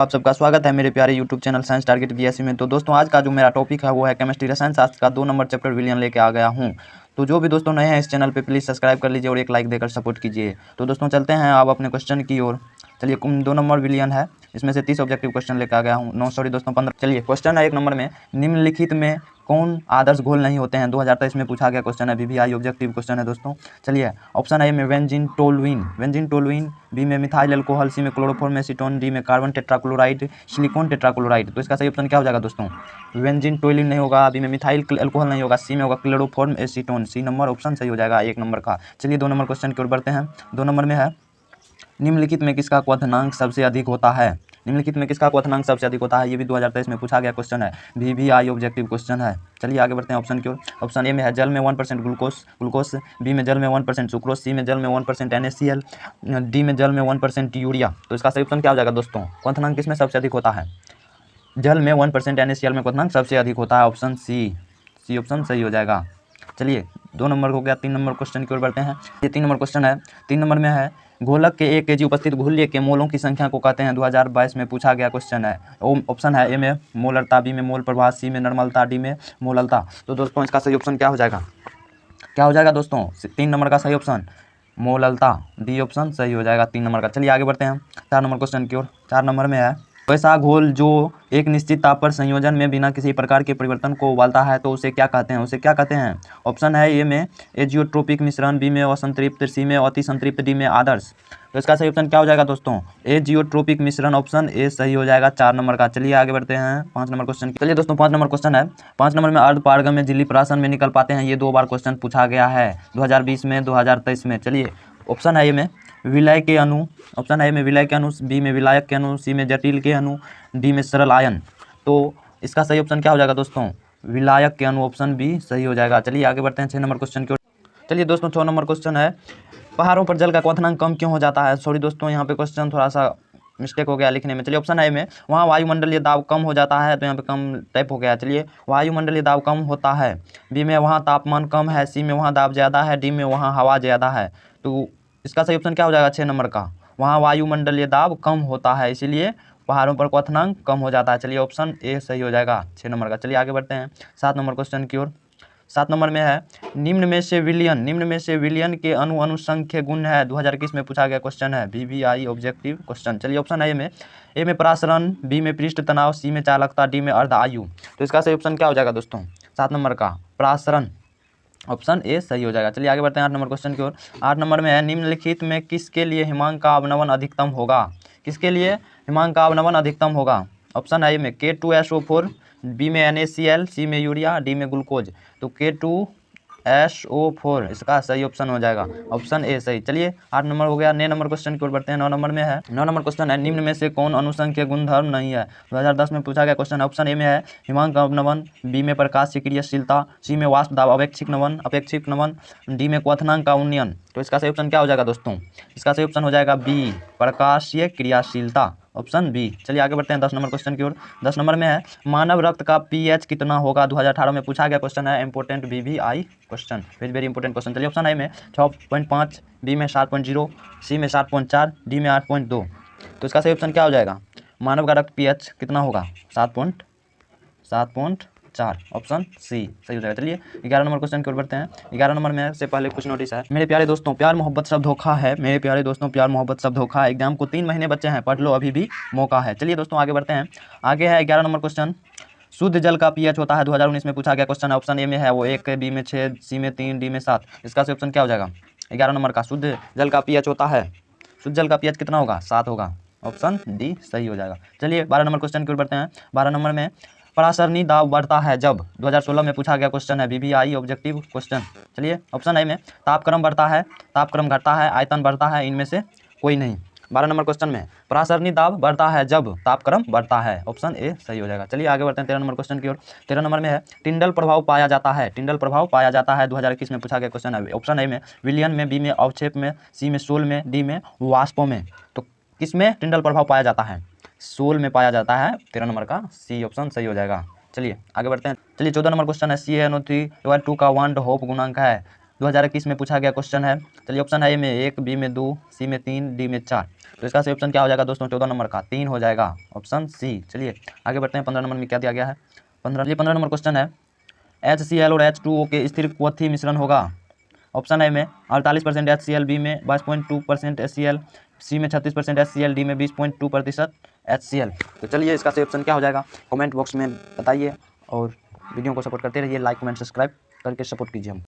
आप सबका स्वागत है मेरे प्यारे YouTube channel science target BSc में। तो दोस्तों आज का जो मेरा टॉपिक है वो है केमिस्ट्री रसायन शास्त्र का 2 नंबर चैप्टर विलियन लेके आ गया हूँ। तो जो भी दोस्तों नए हैं इस चैनल पे प्लीज़ सब्सक्राइब कर लीजिए और एक लाइक देकर सपोर्ट कीजिए। तो दोस्तों चलते हैं आप अपने क्वेश्चन की ओर। चलिए 2 नंबर विलियन है, इसमें से 30 ऑब्जेक्टिव क्वेश्चन लेकर आ गया हूँ। 15। चलिए क्वेश्चन है 1 नंबर में, निम्नलिखित में कौन आदर्श घोल नहीं होते हैं? 2023 में पूछा गया क्वेश्चन है, VVI ऑब्जेक्टिव क्वेश्चन है दोस्तों। चलिए ऑप्शन ए में वेंजीन टोलुइन, बी में मिथाइल अल्कोहल, सी में क्लोरोफॉर्म एसीटोन, डी में कार्बन टेट्राक्लोराइड, सिलिकॉन टेट्राक्लोराइड। तो इसका सही ऑप्शन क्या हो जाएगा दोस्तों? वेंजीन टोलुइन नहीं होगा, बी में मिथाइल अल्कोहल नहीं होगा, सी में होगा chloroform acetone. C number option सही हो जाएगा 1 नंबर का। चलिए 2 नंबर क्वेश्चन की ओर बढ़ते हैं। 2 नंबर में है, निम्नलिखित में किसका क्वथनांक सबसे अधिक होता है? निम्नलिखित में किसका क्वथनांक सबसे अधिक होता है? ये भी 2023 में पूछा गया क्वेश्चन है, VVI ऑब्जेक्टिव क्वेश्चन है। चलिए आगे बढ़ते हैं ऑप्शन की ओर। ऑप्शन ए में है जल में 1% ग्लूकोस, बी में जल में 1% सुक्रोज, सी में जल में 1% NaCl, डी में जल में 1% यूरिया। तो इसका सही ऑप्शन क्या हो जाएगा दोस्तों? क्वथनांक किसमें सबसे अधिक होता है? जल में 1% NaCl में क्वथनांक सबसे अधिक होता है, ऑप्शन सी ऑप्शन सही हो जाएगा। चलिए 2 नंबर हो गया। 3 नंबर क्वेश्चन की ओर बढ़ते हैं। ये 3 नंबर क्वेश्चन है। 3 नंबर में है, घोलक के 1 kg उपस्थित घुल्य के मोलों की संख्या को कहते हैं? 2022 में पूछा गया क्वेश्चन है। ऑप्शन है ए में मोलरता, बी में मोल प्रभाव, सी में नर्मलता, डी में मोललता। तो दोस्तों इसका सही ऑप्शन क्या हो जाएगा? क्या हो जाएगा दोस्तों? 3 नंबर का सही ऑप्शन मोललता, डी ऑप्शन सही हो जाएगा 3 नंबर का। चलिए आगे बढ़ते हैं 4 नंबर क्वेश्चन की ओर। 4 नंबर में है, वैसा घोल जो एक निश्चित ताप पर संयोजन में बिना किसी प्रकार के परिवर्तन को उबालता है तो उसे क्या कहते हैं? उसे क्या कहते हैं? ऑप्शन है ए में एजियोट्रोपिक मिश्रण, बी में असंतृप्त, सी में अति संतृप्त, डी में आदर्श। तो इसका सही ऑप्शन क्या हो जाएगा दोस्तों? एजियोट्रोपिक मिश्रण, ऑप्शन ए सही हो जाएगा 4 नंबर का। चलिए आगे बढ़ते हैं 5 नंबर क्वेश्चन। चलिए दोस्तों 5 नंबर क्वेश्चन है। 5 नंबर में अर्ध पारगम्य झिल्ली प्राशन में निकल पाते हैं? ये 2 बार क्वेश्चन पूछा गया है, 2020 में, 2023 में। चलिए ऑप्शन है ए में विलय के अणु, ऑप्शन ए में विलय के अणु, बी में विलायक के अणु, सी में जटिल के अणु, डी में सरल आयन। तो इसका सही ऑप्शन क्या हो जाएगा दोस्तों? विलायक के अणु, ऑप्शन बी सही हो जाएगा। चलिए आगे बढ़ते हैं 6 नंबर क्वेश्चन की ओर। चलिए दोस्तों 6 नंबर क्वेश्चन है, पहाड़ों पर जल का क्वथनांक कम क्यों हो जाता है? सॉरी दोस्तों यहाँ पे क्वेश्चन थोड़ा सा मिस्टेक हो गया लिखने में। चलिए ऑप्शन ए में वहाँ वायुमंडलीय दाब कम हो जाता है, तो यहाँ पे कम टाइप हो गया। चलिए वायुमंडलीय दाब कम होता है, बी में वहाँ तापमान कम है, सी में वहाँ दाब ज़्यादा है, डी में वहाँ हवा ज़्यादा है। तो इसका सही ऑप्शन क्या हो जाएगा 6 नंबर का? वहाँ वायुमंडलीय दाब कम होता है, इसीलिए पहाड़ों पर क्वथनांक कम हो जाता है। चलिए ऑप्शन ए सही हो जाएगा 6 नंबर का। चलिए आगे बढ़ते हैं 7 नंबर क्वेश्चन की ओर। 7 नंबर में है, निम्न में से विलियन के अनुसंख्य गुण है? 2021 में पूछा गया क्वेश्चन है, VVI ऑब्जेक्टिव क्वेश्चन। चलिए ऑप्शन ए में परासरण, बी में पृष्ठ तनाव, सी में चालकता, डी में अर्ध आयु। तो इसका सही ऑप्शन क्या हो जाएगा दोस्तों? 7 नंबर का परासरण, ऑप्शन ए सही हो जाएगा। चलिए आगे बढ़ते हैं 8 नंबर क्वेश्चन की ओर। 8 नंबर में है, निम्नलिखित में किसके लिए हिमांक का अवनमन अधिकतम होगा? किसके लिए हिमांक का अवनमन अधिकतम होगा? ऑप्शन ए में K2SO4, बी में NaCl, सी में यूरिया, डी में ग्लूकोज। तो K2SO4 इसका सही ऑप्शन हो जाएगा, ऑप्शन ए सही। चलिए 8 नंबर हो गया। 9 नंबर क्वेश्चन की ओर बढ़ते हैं। 9 नंबर में है, 9 नंबर क्वेश्चन है, निम्न में से कौन अनुसंख्य गुणधर्म नहीं है? 2010 में पूछा गया क्वेश्चन है। ऑप्शन ए में है हिमांक अवनमन, बी में प्रकाश क्रियाशीलता, सी में वाष्प दाब अपेक्षिक नमन, डी में क्वथनांक का उन्नयन। तो इसका सही ऑप्शन क्या हो जाएगा दोस्तों? इसका सही ऑप्शन हो जाएगा बी, प्रकाशीय क्रियाशीलता, ऑप्शन बी। चलिए आगे बढ़ते हैं 10 नंबर क्वेश्चन की ओर। 10 नंबर में है, मानव रक्त का pH कितना होगा? 2018 में पूछा गया क्वेश्चन है, important VVI question, very important question. चलिए ऑप्शन ए में 6.5, बी में 7.0, सी में 7.4, डी में 8.2। तो इसका सही ऑप्शन क्या हो जाएगा? मानव का रक्त pH कितना होगा? 7.4, ऑप्शन सी सही हो जाएगा। चलिए 11 नंबर क्वेश्चन की ओर बढ़ते हैं। 11 नंबर में से पहले कुछ नोटिस है। मेरे प्यारे दोस्तों, प्यार मोहब्बत सब धोखा है। मेरे प्यारे दोस्तों, प्यार मोहब्बत सब धोखा है। एग्जाम को 3 महीने बच्चे हैं, पढ़ लो, अभी भी मौका है। चलिए दोस्तों आगे बढ़ते हैं। आगे है 11 नंबर क्वेश्चन, शुद्ध जल का pH होता है? 2019 में पूछा गया क्वेश्चन है। ऑप्शन ए में है वो 1, बी में 6, सी में 3, डी में 7। इसका सही ऑप्शन क्या हो जाएगा? 11 नंबर का शुद्ध जल का pH होता है, शुद्ध जल का pH कितना होगा? 7 होगा, ऑप्शन डी सही हो जाएगा। चलिए 12 नंबर क्वेश्चन की ओर बढ़ते हैं। 12 नंबर में, परासरणी दाब बढ़ता है जब? 2016 में पूछा गया क्वेश्चन है, VVI ऑब्जेक्टिव क्वेश्चन। चलिए ऑप्शन ए में तापक्रम बढ़ता है, तापक्रम घटता है, आयतन बढ़ता है, इनमें से कोई नहीं। 12 नंबर क्वेश्चन में परासरणी दाब बढ़ता है जब तापक्रम बढ़ता है, ऑप्शन ए सही हो जाएगा। चलिए आगे बढ़ते हैं 13 नंबर क्वेश्चन की ओर। 13 नंबर में है, टिंडल प्रभाव पाया जाता है? टिंडल प्रभाव पाया जाता है 2021 में पूछा गया क्वेश्चन है। ऑप्शन ए में विलियन में, बी में अवक्षेप में, सी में सोल में, डी में वाष्पों में। तो किसमें टिंडल प्रभाव पाया जाता है? सोल में पाया जाता है। 13 नंबर का सी ऑप्शन सही हो जाएगा। चलिए आगे बढ़ते हैं। चलिए 14 नंबर क्वेश्चन है, CaNO3 2 का 1 होप गुणांक है? 2021 में पूछा गया क्वेश्चन है। चलिए ऑप्शन है ए में 1, बी में 2, सी में 3, डी में 4। तो इसका सही ऑप्शन क्या हो जाएगा दोस्तों? 14 नंबर का 3 हो जाएगा, ऑप्शन सी। चलिए आगे बढ़ते हैं। 15 नंबर में क्या दिया गया है? 15 नंबर क्वेश्चन है, HCl और H2O के स्थिर क्वथी मिश्रण होगा। ऑप्शन ए में 48% HCl, बी में 22% HCl, सी में 36% HCl, डी में 20.2% HCl। तो चलिए इसका सही ऑप्शन क्या हो जाएगा? कमेंट बॉक्स में बताइए और वीडियो को सपोर्ट करते रहिए, लाइक कमेंट सब्सक्राइब करके सपोर्ट कीजिए हम।